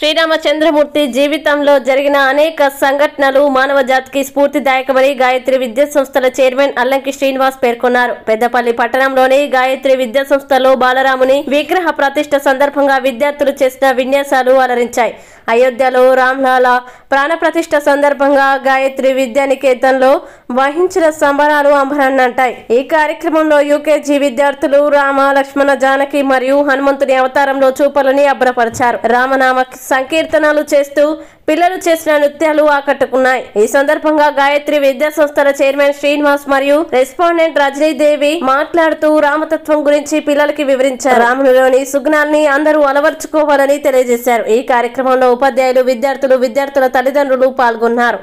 శ్రీరామచంద్రమూర్తి జీవితంలో జరిగిన అనేక సంఘటనలు మానవ జాతికి స్ఫూర్తిదాయకమని గాయత్రి విద్యా సంస్థల చైర్మన్ అల్లంకి శ్రీనివాస్ పేర్కొన్నారు. పెద్దపల్లి పట్టణంలోని గాయత్రి విద్యా సంస్థలో బాలరాముని విగ్రహ ప్రతిష్ఠ సందర్భంగా విద్యార్థులు చేసిన విన్యాసాలు అలరించాయి. అయోధ్యలో రామ్లాల ప్రాణ ప్రతిష్ఠ సందర్భంగా గాయత్రి విద్యానికేతన్లో వహించిన సంబరాలు అంబరాన్నంటాయి. ఈ కార్యక్రమంలో యూకేజీ విద్యార్థులు రామ, లక్ష్మణ, జానకి మరియు హనుమంతుని అవతారంలో చూపలని అభ్రపరిచారు. రామనామ సంకీర్తనలు చేస్తూ పిల్లలు చేసిన నృత్యాలు ఆకట్టుకున్నాయి. ఈ సందర్భంగా గాయత్రి విద్యా సంస్థల చైర్మన్ శ్రీనివాస్ మరియు రెస్పాండెంట్ రజనీదేవి మాట్లాడుతూ రామతత్వం గురించి పిల్లలకి వివరించారు. రామునిలోని సుగుణాల్ని అందరూ అలవర్చుకోవాలని తెలియజేశారు. ఈ కార్యక్రమంలో ఉపాధ్యాయులు, విద్యార్థులు, విద్యార్థుల తల్లిదండ్రులు పాల్గొన్నారు.